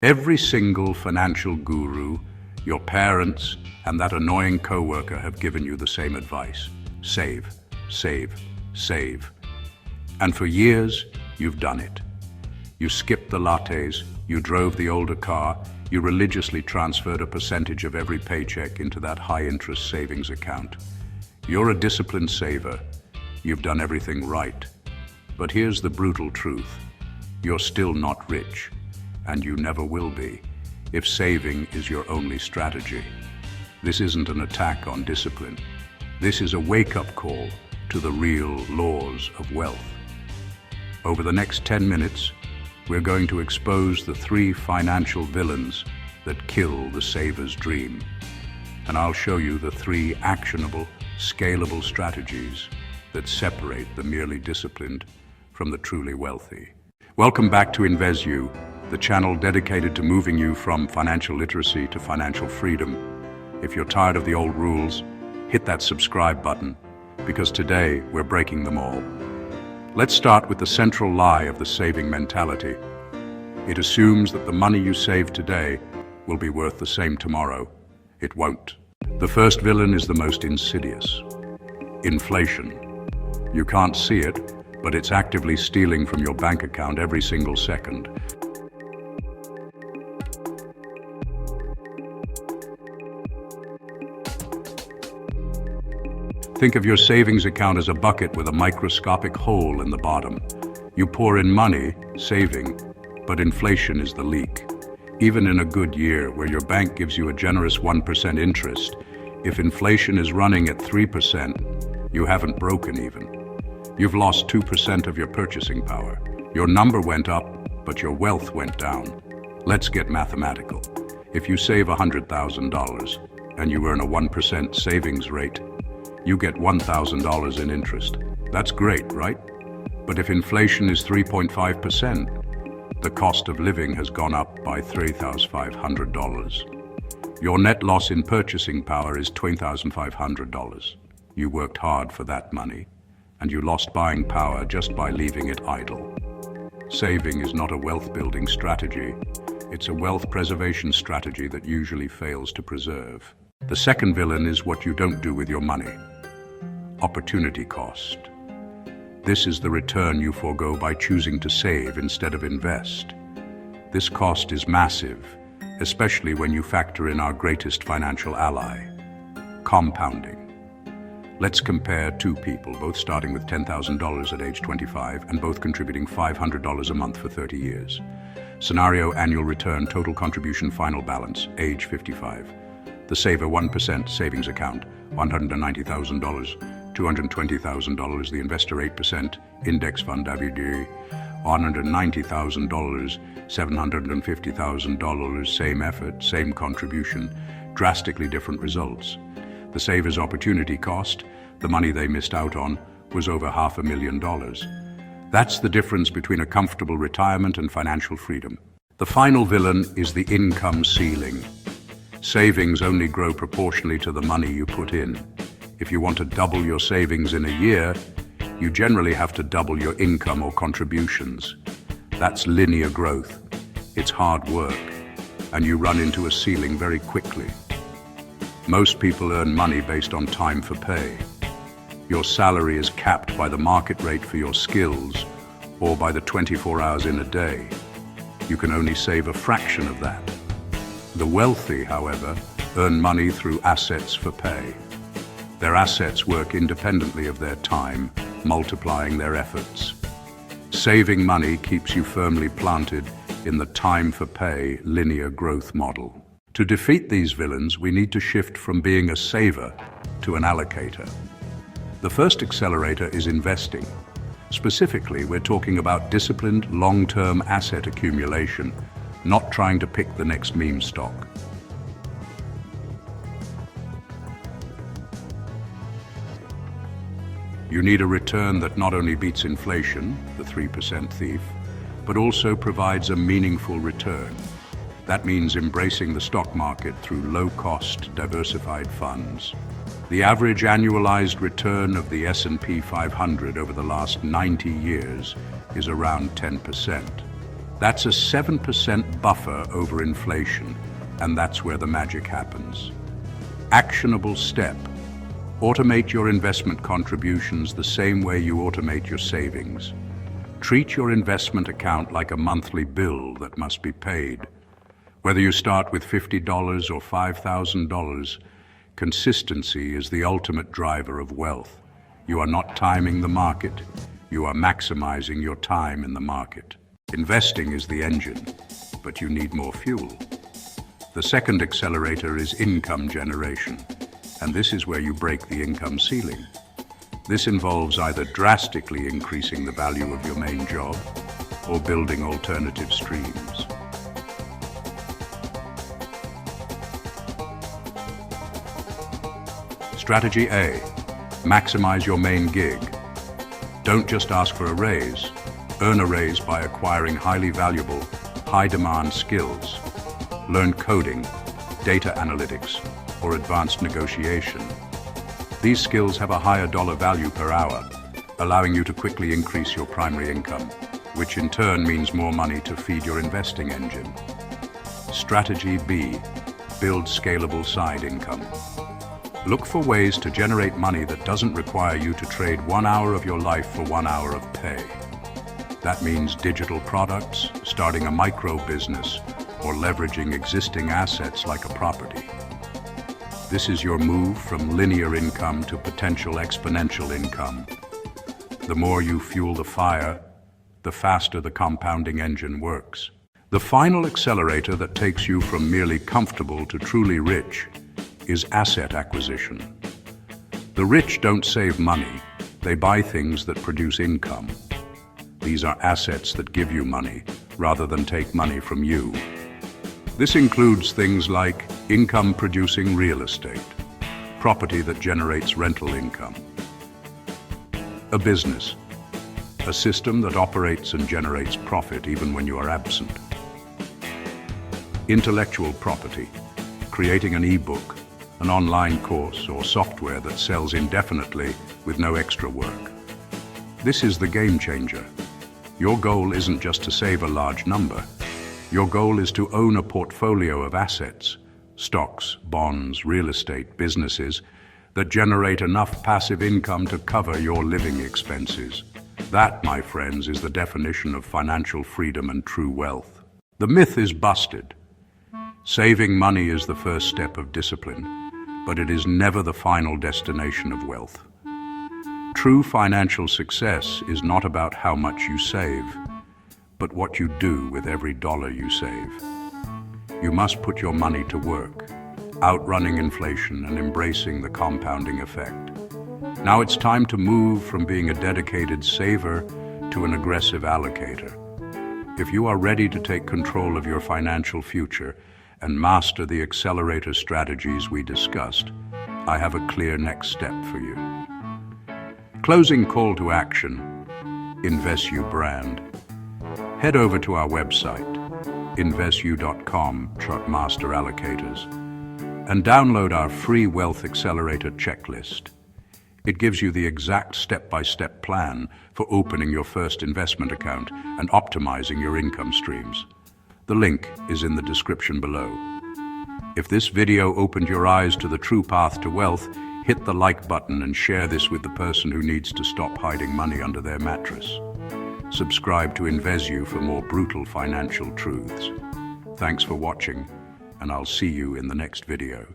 Every single financial guru, your parents, and that annoying coworker have given you the same advice. Save, save, save. And for years, you've done it. You skipped the lattes, you drove the older car, you religiously transferred a percentage of every paycheck into that high-interest savings account. You're a disciplined saver. You've done everything right. But here's the brutal truth. You're still not rich, and you never will be, if saving is your only strategy. This isn't an attack on discipline. This is a wake-up call to the real laws of wealth. Over the next 10 minutes, we're going to expose the 3 financial villains that kill the saver's dream. And I'll show you the 3 actionable, scalable strategies that separate the merely disciplined from the truly wealthy. Welcome back to invesYou, the channel dedicated to moving you from financial literacy to financial freedom. If you're tired of the old rules, hit that subscribe button, because today we're breaking them all. Let's start with the central lie of the saving mentality. It assumes that the money you save today will be worth the same tomorrow. It won't. The first villain is the most insidious. Inflation. You can't see it, but it's actively stealing from your bank account every single second. Think of your savings account as a bucket with a microscopic hole in the bottom. You pour in money, saving, but inflation is the leak. Even in a good year where your bank gives you a generous 1% interest, if inflation is running at 3%, you haven't broken even. You've lost 2% of your purchasing power. Your number went up, but your wealth went down. Let's get mathematical. If you save $100,000 and you earn a 1% savings rate, you get $1,000 in interest. That's great, right? But if inflation is 3.5%, the cost of living has gone up by $3,500. Your net loss in purchasing power is $20,500. You worked hard for that money, and you lost buying power just by leaving it idle. Saving is not a wealth-building strategy. It's a wealth preservation strategy that usually fails to preserve. The second villain is what you don't do with your money. Opportunity cost. This is the return you forego by choosing to save instead of invest. This cost is massive, especially when you factor in our greatest financial ally, compounding. Let's compare 2 people, both starting with $10,000 at age 25 and both contributing $500 a month for 30 years. Scenario: annual return, total contribution, final balance, age 55. The saver 1% savings account, $190,000, $220,000, the investor 8%, index fund AVD, $190,000, $750,000, same effort, same contribution, drastically different results. The saver's opportunity cost, the money they missed out on, was over $500,000. That's the difference between a comfortable retirement and financial freedom. The final villain is the income ceiling. Savings only grow proportionally to the money you put in. If you want to double your savings in a year, you generally have to double your income or contributions. That's linear growth. It's hard work, and you run into a ceiling very quickly. Most people earn money based on time for pay. Your salary is capped by the market rate for your skills or by the 24 hours in a day. You can only save a fraction of that. The wealthy, however, earn money through assets for pay. Their assets work independently of their time, multiplying their efforts. Saving money keeps you firmly planted in the time for pay linear growth model. To defeat these villains, we need to shift from being a saver to an allocator. The first accelerator is investing. Specifically, we're talking about disciplined, long-term asset accumulation, not trying to pick the next meme stock. You need a return that not only beats inflation, the 3% thief, but also provides a meaningful return. That means embracing the stock market through low-cost, diversified funds. The average annualized return of the S&P 500 over the last 90 years is around 10%. That's a 7% buffer over inflation, and that's where the magic happens. Actionable step. Automate your investment contributions the same way you automate your savings. Treat your investment account like a monthly bill that must be paid. Whether you start with $50 or $5,000, consistency is the ultimate driver of wealth. You are not timing the market, you are maximizing your time in the market. Investing is the engine, but you need more fuel. The second accelerator is income generation, and this is where you break the income ceiling. This involves either drastically increasing the value of your main job or building alternative streams. Strategy A. Maximize your main gig. Don't just ask for a raise. Earn a raise by acquiring highly valuable, high-demand skills. Learn coding, data analytics, or advanced negotiation. These skills have a higher dollar value per hour, allowing you to quickly increase your primary income, which in turn means more money to feed your investing engine. Strategy B. Build scalable side income. Look for ways to generate money that doesn't require you to trade 1 hour of your life for 1 hour of pay. That means digital products, starting a micro business, or leveraging existing assets like a property. This is your move from linear income to potential exponential income. The more you fuel the fire, the faster the compounding engine works. The final accelerator that takes you from merely comfortable to truly rich is asset acquisition. The rich don't save money, they buy things that produce income. These are assets that give you money, rather than take money from you. This includes things like income-producing real estate, property that generates rental income, a business, a system that operates and generates profit even when you are absent, intellectual property, creating an e-book, an online course or software that sells indefinitely with no extra work. This is the game changer. Your goal isn't just to save a large number. Your goal is to own a portfolio of assets, stocks, bonds, real estate, businesses that generate enough passive income to cover your living expenses. That, my friends, is the definition of financial freedom and true wealth. The myth is busted. Saving money is the first step of discipline, but it is never the final destination of wealth. True financial success is not about how much you save, but what you do with every dollar you save. You must put your money to work, outrunning inflation and embracing the compounding effect. Now it's time to move from being a dedicated saver to an aggressive allocator. If you are ready to take control of your financial future and master the accelerator strategies we discussed, I have a clear next step for you. Closing call to action, invesYou brand. Head over to our website, invesYou.com, Master Allocators, and download our free Wealth Accelerator checklist. It gives you the exact step-by-step plan for opening your first investment account and optimizing your income streams. The link is in the description below. If this video opened your eyes to the true path to wealth, hit the like button and share this with the person who needs to stop hiding money under their mattress. Subscribe to invesYou for more brutal financial truths. Thanks for watching, and I'll see you in the next video.